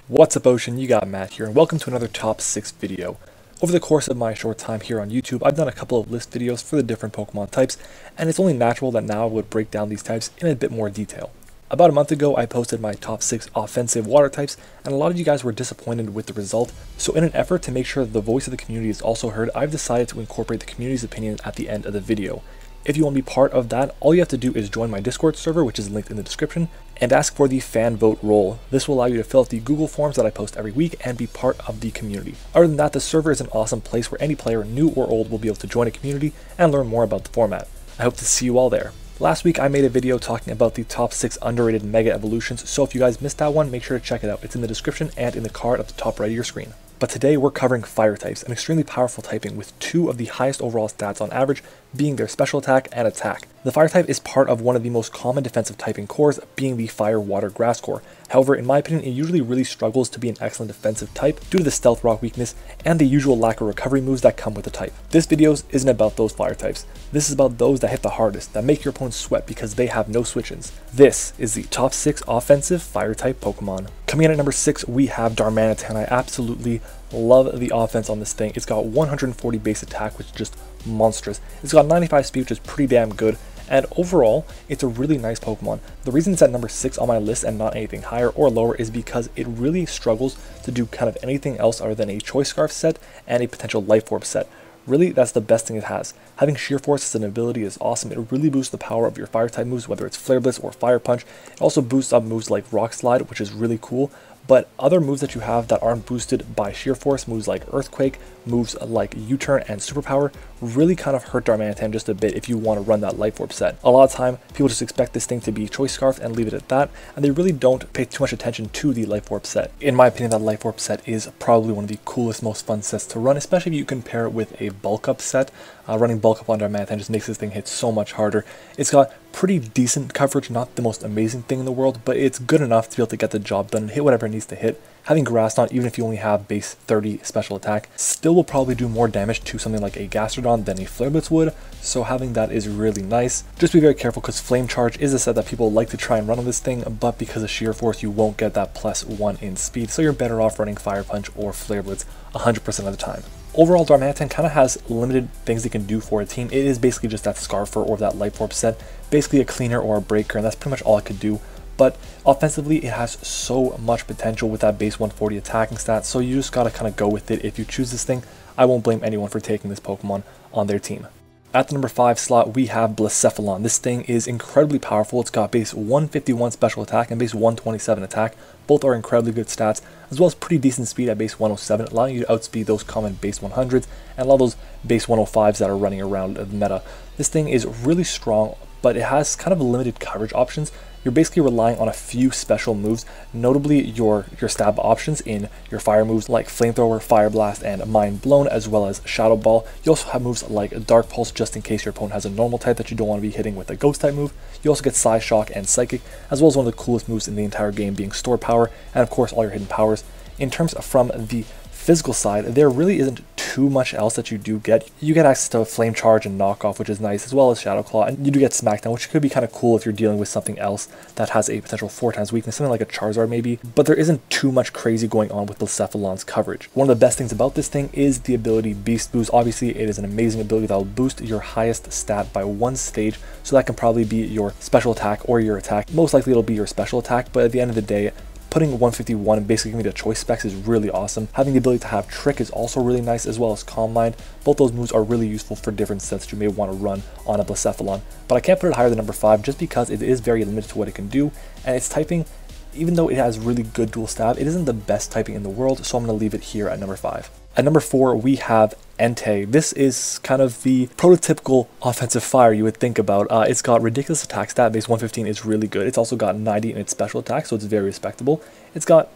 What's up, Ocean? You got Matt here, and welcome to another top 6 video. Over the course of my short time here on YouTube, I've done a couple of list videos for the different Pokemon types, and it's only natural that now I would break down these types in a bit more detail. About a month ago, I posted my top 6 offensive water types, and a lot of you guys were disappointed with the result, so in an effort to make sure that the voice of the community is also heard, I've decided to incorporate the community's opinion at the end of the video. If you want to be part of that, all you have to do is join my Discord server, which is linked in the description, and ask for the fan vote role. This will allow you to fill out the Google Forms that I post every week and be part of the community. Other than that, the server is an awesome place where any player, new or old, will be able to join a community and learn more about the format. I hope to see you all there. Last week I made a video talking about the top 6 underrated Mega Evolutions, so if you guys missed that one, make sure to check it out. It's in the description and in the card at the top right of your screen. But today we're covering fire types, an extremely powerful typing with 2 of the highest overall stats on average, being their special attack and attack. The fire type is part of one of the most common defensive typing cores, being the fire water grass core. However, in my opinion, it usually really struggles to be an excellent defensive type due to the stealth rock weakness and the usual lack of recovery moves that come with the type. This video isn't about those fire types. This is about those that hit the hardest, that make your opponents sweat because they have no switch-ins. This is the top 6 offensive fire type Pokemon. Coming in at number 6, we have Darmanitan. I absolutely love the offense on this thing. It's got 140 base attack, which is just monstrous. It's got 95 speed, which is pretty damn good. And overall, it's a really nice Pokemon. The reason it's at number 6 on my list and not anything higher or lower is because it really struggles to do kind of anything else other than a Choice Scarf set and a potential Life Orb set. Really, that's the best thing it has. Having Sheer Force as an ability is awesome. It really boosts the power of your fire type moves, whether it's Flare Blitz or Fire Punch. It also boosts up moves like Rock Slide, which is really cool. But other moves that you have that aren't boosted by Sheer Force, moves like Earthquake, moves like U-Turn and Superpower, really kind of hurt Darmanitan just a bit if you want to run that Life Orb set. A lot of time, people just expect this thing to be Choice Scarf and leave it at that, and they really don't pay too much attention to the Life Orb set. In my opinion, that Life Orb set is probably one of the coolest, most fun sets to run, especially if you compare it with a Bulk Up set. Running Bulk Up on Darmanitan just makes this thing hit so much harder. It's got pretty decent coverage, not the most amazing thing in the world, but it's good enough to be able to get the job done and hit whatever it needs to hit. Having Grass Knot, even if you only have base 30 special attack, still will probably do more damage to something like a Gastrodon than a Flare Blitz would, so having that is really nice. Just be very careful because Flame Charge is a set that people like to try and run on this thing, but because of Sheer Force you won't get that +1 in speed, so you're better off running Fire Punch or Flare Blitz 100% of the time. Overall, Darmanitan kind of has limited things it can do for a team. It is basically just that Scarfer or that Life Orb set, basically a cleaner or a breaker, and that's pretty much all it could do. But offensively, it has so much potential with that base 140 attacking stat, so you just gotta kind of go with it if you choose this thing. I won't blame anyone for taking this Pokemon on their team. At the number 5 slot, we have Blacephalon. This thing is incredibly powerful. It's got base 151 special attack and base 127 attack. Both are incredibly good stats, as well as pretty decent speed at base 107, allowing you to outspeed those common base 100s and a lot of those base 105s that are running around the meta. This thing is really strong, but it has kind of limited coverage options. You're basically relying on a few special moves, notably your stab options in your fire moves like Flamethrower, Fire Blast, and Mind Blown, as well as Shadow Ball. You also have moves like Dark Pulse just in case your opponent has a normal type that you don't want to be hitting with a Ghost type move. You also get Psy Shock and Psychic, as well as one of the coolest moves in the entire game being Store Power, and of course all your hidden powers. In terms from the physical side, there really isn't too much else that you do get. You get access to Flame Charge and Knockoff, which is nice, as well as Shadow Claw, and you do get Smackdown, which could be kind of cool if you're dealing with something else that has a potential 4x weakness, something like a Charizard maybe, but there isn't too much crazy going on with Blacephalon's coverage. One of the best things about this thing is the ability Beast Boost. Obviously, it is an amazing ability that will boost your highest stat by 1 stage, so that can probably be your special attack or your attack. Most likely it'll be your special attack, but at the end of the day, putting 151 and basically giving me the choice specs is really awesome. Having the ability to have Trick is also really nice, as well as Calm Mind. Both those moves are really useful for different sets that you may want to run on a Blacephalon. But I can't put it higher than number 5 just because it is very limited to what it can do, and its typing, even though it has really good dual stab, it isn't the best typing in the world, so I'm going to leave it here at number 5. At number 4, we have Entei. This is kind of the prototypical offensive fire you would think about. It's got ridiculous attack stat, base 115 is really good. It's also got 90 in its special attack, so it's very respectable. It's got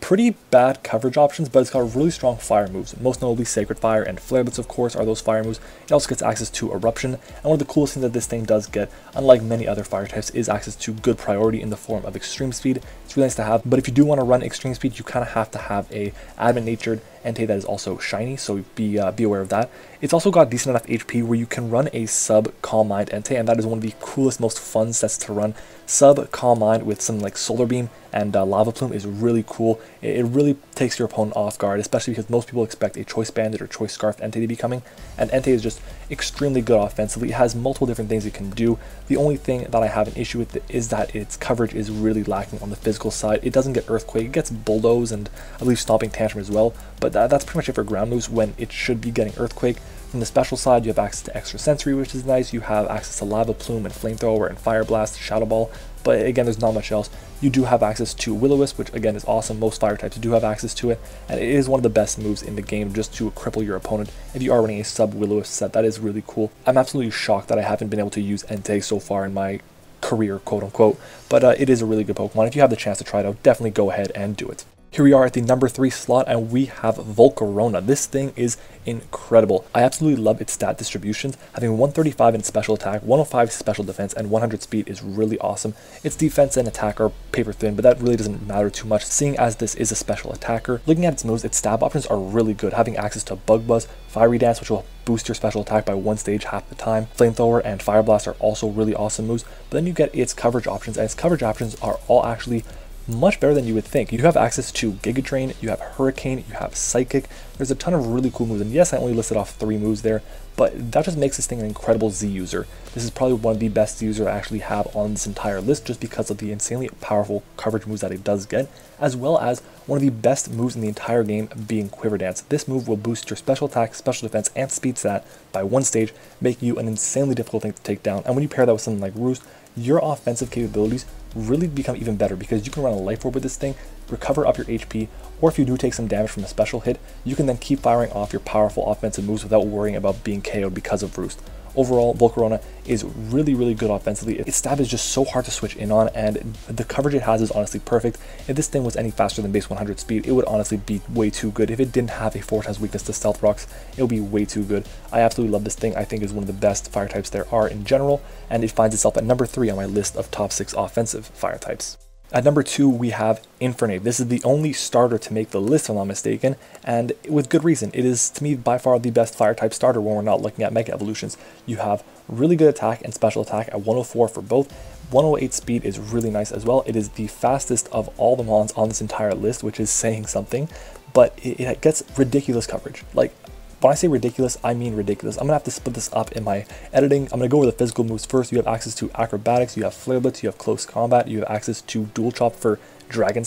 pretty bad coverage options, but it's got really strong fire moves. Most notably Sacred Fire and Flare Blitz, of course, are those fire moves. It also gets access to Eruption, and one of the coolest things that this thing does get, unlike many other fire types, is access to good priority in the form of Extreme Speed. It's really nice to have, but if you do want to run Extreme Speed, you kind of have to have a Adamant Natured Entei that is also shiny, so be aware of that. It's also got decent enough HP where you can run a sub Calm Mind Entei, and that is one of the coolest, most fun sets to run. Sub Calm Mind with some like Solar Beam and Lava Plume is really cool. It really takes your opponent off guard, especially because most people expect a Choice Bandit or Choice Scarf Entei to be coming, and Entei is just extremely good offensively. It has multiple different things it can do. The only thing that I have an issue with is that its coverage is really lacking on the physical side. It doesn't get Earthquake, it gets Bulldoze and I believe Stomping Tantrum as well, but that's pretty much it for ground moves when it should be getting Earthquake. From the special side, you have access to Extra Sensory, which is nice. You have access to Lava Plume and Flamethrower and Fire Blast, Shadow Ball, but again, there's not much else. You do have access to Will-O-Wisp, which again is awesome. Most fire types do have access to it, and it is one of the best moves in the game just to cripple your opponent. If you are running a sub Will-O-Wisp set, that is really cool. I'm absolutely shocked that I haven't been able to use Entei so far in my career, quote unquote, but it is a really good Pokemon. If you have the chance to try it out, definitely go ahead and do it. Here we are at the number 3 slot, and we have Volcarona. This thing is incredible. I absolutely love its stat distributions. Having 135 in special attack, 105 special defense, and 100 speed is really awesome. Its defense and attack are paper thin, but that really doesn't matter too much, seeing as this is a special attacker. Looking at its moves, its stab options are really good. Having access to Bug Buzz, Fiery Dance, which will boost your special attack by 1 stage half the time. Flamethrower and Fire Blast are also really awesome moves, but then you get its coverage options, and its coverage options are all actually much better than you would think. You have access to Giga Drain, you have Hurricane, you have Psychic. There's a ton of really cool moves, and yes, I only listed off 3 moves there, but that just makes this thing an incredible Z user. This is probably one of the best Z users I actually have on this entire list, just because of the insanely powerful coverage moves that it does get, as well as one of the best moves in the entire game being Quiver Dance. This move will boost your special attack, special defense, and speed stat by 1 stage, making you an insanely difficult thing to take down. And when you pair that with something like Roost, your offensive capabilities really become even better, because you can run a Life Orb with this thing, recover up your HP, or if you do take some damage from a special hit, you can then keep firing off your powerful offensive moves without worrying about being KO'd because of Roost. Overall, Volcarona is really, really good offensively. Its stab is just so hard to switch in on, and the coverage it has is honestly perfect. If this thing was any faster than base 100 speed, it would honestly be way too good. If it didn't have a 4x weakness to Stealth Rocks, it would be way too good. I absolutely love this thing. I think it's one of the best fire types there are in general, and it finds itself at number 3 on my list of top 6 offensive fire types. At number 2, we have Infernape. This is the only starter to make the list, if I'm not mistaken, and with good reason. It is, to me, by far the best fire type starter when we're not looking at Mega Evolutions. You have really good attack and special attack at 104 for both. 108 speed is really nice as well. It is the fastest of all the mons on this entire list, which is saying something, but it gets ridiculous coverage. Like, when I say ridiculous, I mean ridiculous. I'm going to have to split this up in my editing. I'm going to go over the physical moves first. You have access to Acrobatics, you have Flare Blitz, you have Close Combat, you have access to Dual Chop for dragon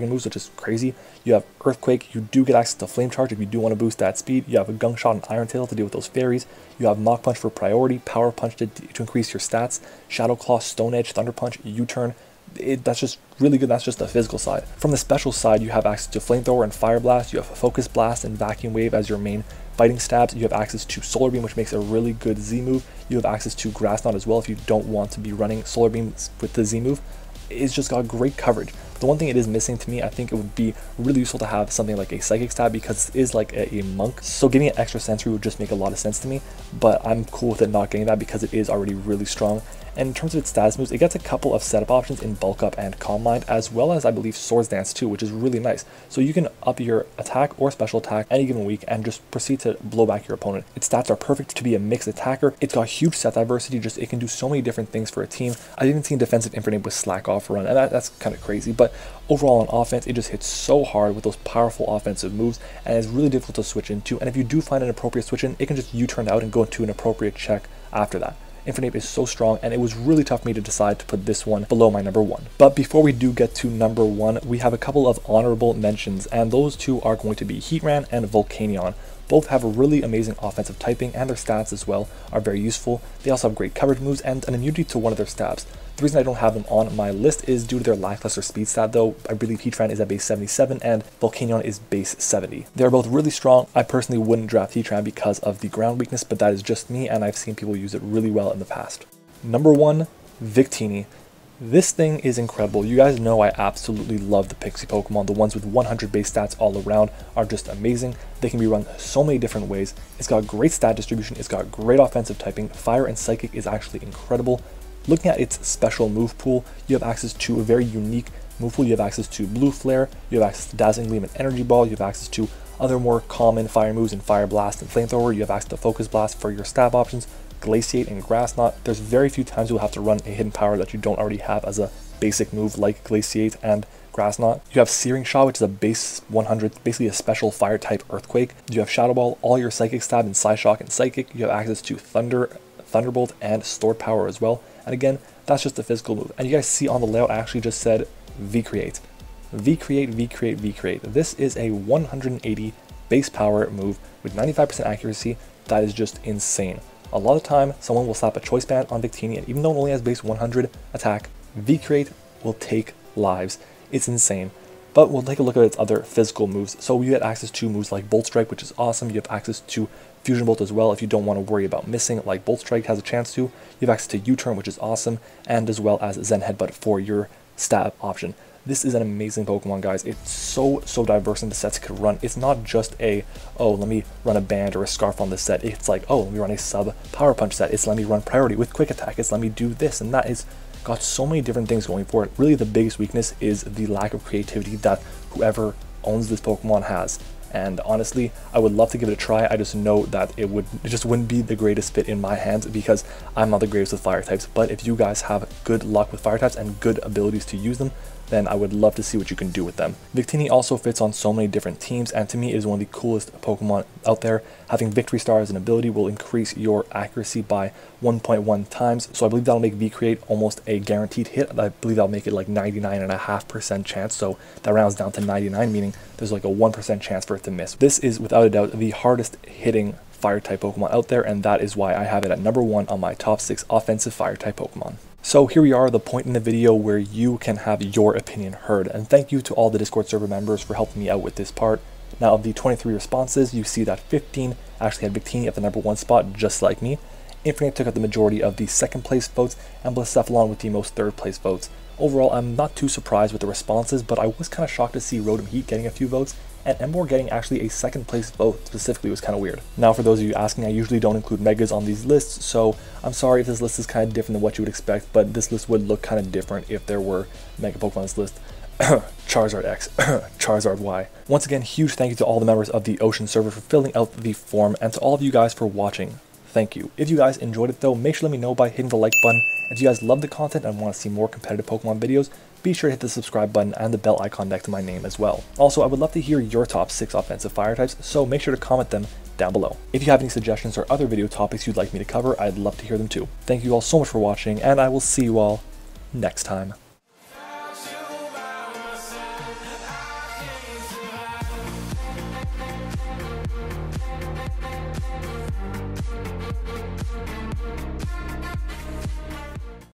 moves, which is crazy. You have Earthquake, you do get access to Flame Charge if you do want to boost that speed. You have a Gunk Shot and Iron Tail to deal with those fairies. You have Mach Punch for priority, Power Punch to increase your stats, Shadow Claw, Stone Edge, Thunder Punch, U-Turn. That's just really good. That's just the physical side. From the special side, you have access to Flamethrower and Fire Blast. You have Focus Blast and Vacuum Wave as your main fighting stabs. You have access to Solar Beam, which makes a really good Z move. You have access to Grass Knot as well if you don't want to be running Solar Beam with the Z move. It's just got great coverage. The one thing it is missing to me, I think it would be really useful to have something like a Psychic stab, because it is like a monk. So getting an extra sensory would just make a lot of sense to me, but I'm cool with it not getting that because it is already really strong. And in terms of its status moves, it gets a couple of setup options in Bulk Up and Calm Mind, as well as I believe Swords Dance too, which is really nice. So you can up your attack or special attack any given week and just proceed to blow back your opponent. Its stats are perfect to be a mixed attacker. It's got huge set diversity, just it can do so many different things for a team. I've even seen defensive Infernape with Slack Off run, and that's kind of crazy, but overall on offense, it just hits so hard with those powerful offensive moves, and it's really difficult to switch into. And if you do find an appropriate switch in, it can just U-turn out and go into an appropriate check after that. Infernape is so strong, and it was really tough for me to decide to put this one below my number 1. But before we do get to number 1, we have a couple of honorable mentions, and those two are going to be Heatran and Volcanion. Both have a really amazing offensive typing, and their stats as well are very useful. They also have great coverage moves and an immunity to one of their stabs. The reason I don't have them on my list is due to their lackluster speed stat, though. I believe Heatran is at base 77 and Volcanion is base 70. They're both really strong. I personally wouldn't draft Heatran because of the ground weakness, but that is just me, and I've seen people use it really well in the past. Number 1, Victini. This thing is incredible. You guys know I absolutely love the Pixie Pokemon. The ones with 100 base stats all around are just amazing. They can be run so many different ways. It's got great stat distribution. It's got great offensive typing. Fire and Psychic is actually incredible. Looking at its special move pool, you have access to a very unique move pool. You have access to Blue Flare, you have access to Dazzling Gleam and Energy Ball, you have access to Other more common fire moves in Fire Blast and Flamethrower, you have access to Focus Blast for your stab options, Glaciate and Grass Knot. There's very few times you'll have to run a hidden power that you don't already have as a basic move like Glaciate and Grass Knot. You have Searing Shot, which is a base 100, basically a special fire type Earthquake. You have Shadow Ball, all your Psychic Stab and Psyshock and Psychic. You have access to Thunderbolt and Stored Power as well. And again, that's just a physical move. And you guys see on the layout, I actually just said V-Create. V-Create, V-Create, V-Create. This is a 180 base power move with 95% accuracy. That is just insane. A lot of time, someone will slap a Choice Band on Victini, and even though it only has base 100 attack, V-Create will take lives. It's insane. But we'll take a look at its other physical moves. So you get access to moves like Bolt Strike, which is awesome. You have access to Fusion Bolt as well if you don't want to worry about missing like Bolt Strike has a chance to. You have access to U-Turn, which is awesome, and as well as Zen Headbutt for your stab option. This is an amazing Pokemon, guys. It's so diverse in the sets it could run. It's not just a, oh, let me run a band or a scarf on this set. It's like, oh, let me run a sub Power Punch set. It's let me run priority with quick attack. It's let me do this and that. It's got so many different things going for it. Really, the biggest weakness is the lack of creativity that whoever owns this Pokemon has. And honestly, I would love to give it a try. I just know that it just wouldn't be the greatest fit in my hands because I'm not the greatest with fire types. But if you guys have good luck with fire types and good abilities to use them, then I would love to see what you can do with them. Victini also fits on so many different teams, and to me is one of the coolest Pokemon out there. Having Victory Star as an ability will increase your accuracy by 1.1 times, so I believe that'll make V-Create almost a guaranteed hit. I believe that'll make it like 99.5% chance, so that rounds down to 99, meaning there's like a 1% chance for it to miss. This is without a doubt the hardest hitting fire type Pokemon out there, and that is why I have it at number 1 on my top 6 offensive fire type Pokemon. So here we are, the point in the video where you can have your opinion heard, and thank you to all the Discord server members for helping me out with this part. Now, of the 23 responses, you see that 15 actually had Victini at the number 1 spot, just like me. Infinite took up the majority of the 2nd place votes, and Blacephalon with the most 3rd place votes. Overall, I'm not too surprised with the responses, but I was kind of shocked to see Rotom Heat getting a few votes, and Emboar getting actually a 2nd place vote specifically was kind of weird. Now, for those of you asking, I usually don't include Megas on these lists, so I'm sorry if this list is kind of different than what you would expect, but this list would look kind of different if there were Mega Pokemon on this list. Charizard X, Charizard Y. Once again, huge thank you to all the members of the Ocean server for filling out the form, and to all of you guys for watching. Thank you. If you guys enjoyed it though, make sure to let me know by hitting the like button. If you guys love the content and want to see more competitive Pokemon videos, be sure to hit the subscribe button and the bell icon next to my name as well. Also, I would love to hear your top 6 offensive fire types, so make sure to comment them down below. If you have any suggestions or other video topics you'd like me to cover, I'd love to hear them too. Thank you all so much for watching, and I will see you all next time.